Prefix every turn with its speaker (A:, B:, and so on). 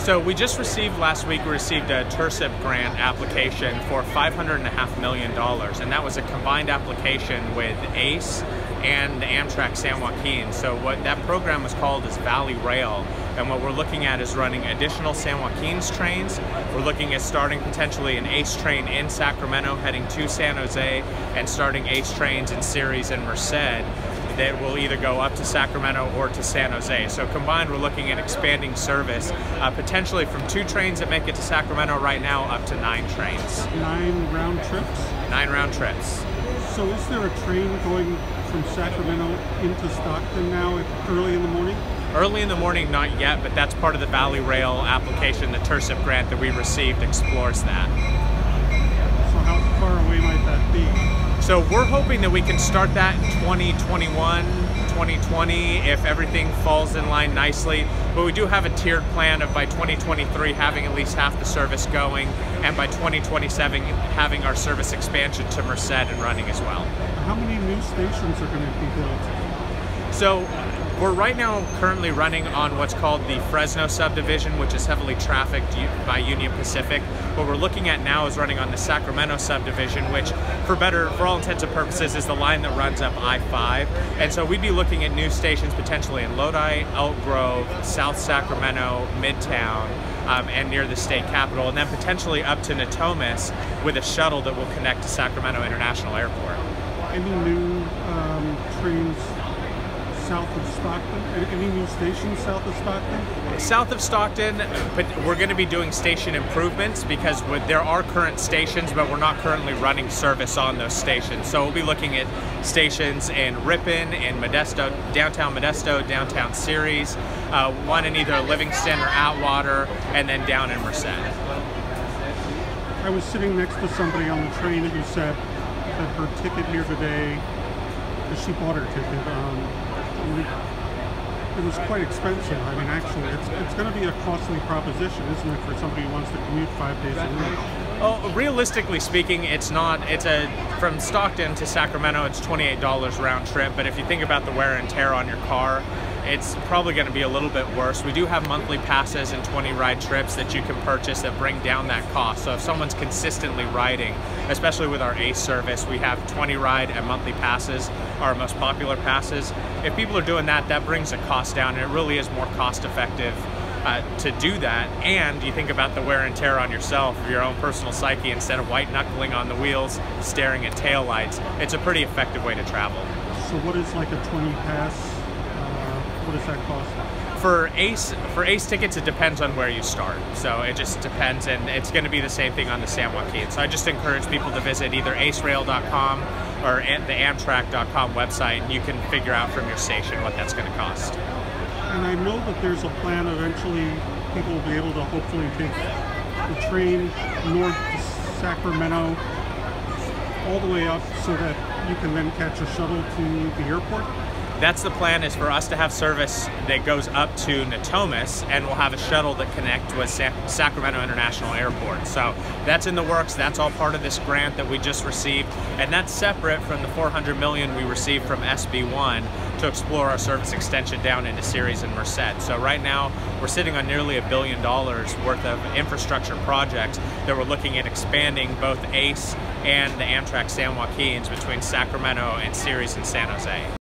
A: So we just received, last week, we received a TIRCIP grant application for $5.5 million, and that was a combined application with ACE and Amtrak San Joaquin. So what that program was called is Valley Rail, and what we're looking at is running additional San Joaquin's trains. We're looking at starting potentially an ACE train in Sacramento heading to San Jose, and starting ACE trains in Ceres and Merced that will either go up to Sacramento or to San Jose. So combined, we're looking at expanding service, potentially from 2 trains that make it to Sacramento right now up to 9 trains.
B: 9 round trips?
A: 9 round trips.
B: So is there a train going from Sacramento into Stockton now early in the morning?
A: Early in the morning, not yet, but that's part of the Valley Rail application. The TIRCIP grant that we received explores that.
B: So how far away might that be?
A: So we're hoping that we can start that in 2021, 2020, if everything falls in line nicely. But we do have a tiered plan of by 2023 having at least half the service going, and by 2027 having our service expansion to Merced and running as well.
B: How many new stations are going to be built?
A: So we're right now currently running on what's called the Fresno subdivision, which is heavily trafficked by Union Pacific. What we're looking at now is running on the Sacramento subdivision, which for all intents and purposes is the line that runs up I-5. And so we'd be looking at new stations potentially in Lodi, Elk Grove, South Sacramento, Midtown, and near the state capitol, and then potentially up to Natomas with a shuttle that will connect to Sacramento International Airport.
B: Any new trains south of Stockton? Any new stations south of Stockton?
A: South of Stockton, but we're going to be doing station improvements because there are current stations, but we're not currently running service on those stations. So we'll be looking at stations in Ripon, in Modesto, downtown Ceres, one in either Livingston or Atwater, and then down in Merced.
B: I was sitting next to somebody on the train who said that her ticket here today, she bought her ticket, it was quite expensive. I mean, actually, it's going to be a costly proposition, isn't it, for somebody who wants to commute 5 days a week?
A: Oh, realistically speaking, it's not. From Stockton to Sacramento, it's $28 round trip. But if you think about the wear and tear on your car, it's probably going to be a little bit worse. We do have monthly passes and 20-ride trips that you can purchase that bring down that cost. So if someone's consistently riding, especially with our ACE service, we have 20-ride and monthly passes, our most popular passes. If people are doing that, that brings the cost down, and it really is more cost-effective to do that. And you think about the wear and tear on yourself, your own personal psyche, instead of white-knuckling on the wheels, staring at taillights. It's a pretty effective way to travel.
B: So what is like a 20 pass? What does that cost?
A: For ACE tickets, it depends on where you start. So it just depends, and it's going to be the same thing on the San Joaquin. So I just encourage people to visit either acerail.com or the amtrak.com website, and you can figure out from your station what that's going to cost.
B: And I know that there's a plan eventually people will be able to hopefully take the train north to Sacramento all the way up so that you can then catch a shuttle to the airport.
A: That's the plan, is for us to have service that goes up to Natomas, and we'll have a shuttle that connects with Sacramento International Airport. So that's in the works. That's all part of this grant that we just received, and that's separate from the $400 million we received from SB1 to explore our service extension down into Ceres and Merced. So right now we're sitting on nearly $1 billion worth of infrastructure projects that we're looking at expanding both ACE and the Amtrak San Joaquins between Sacramento and Ceres and San Jose.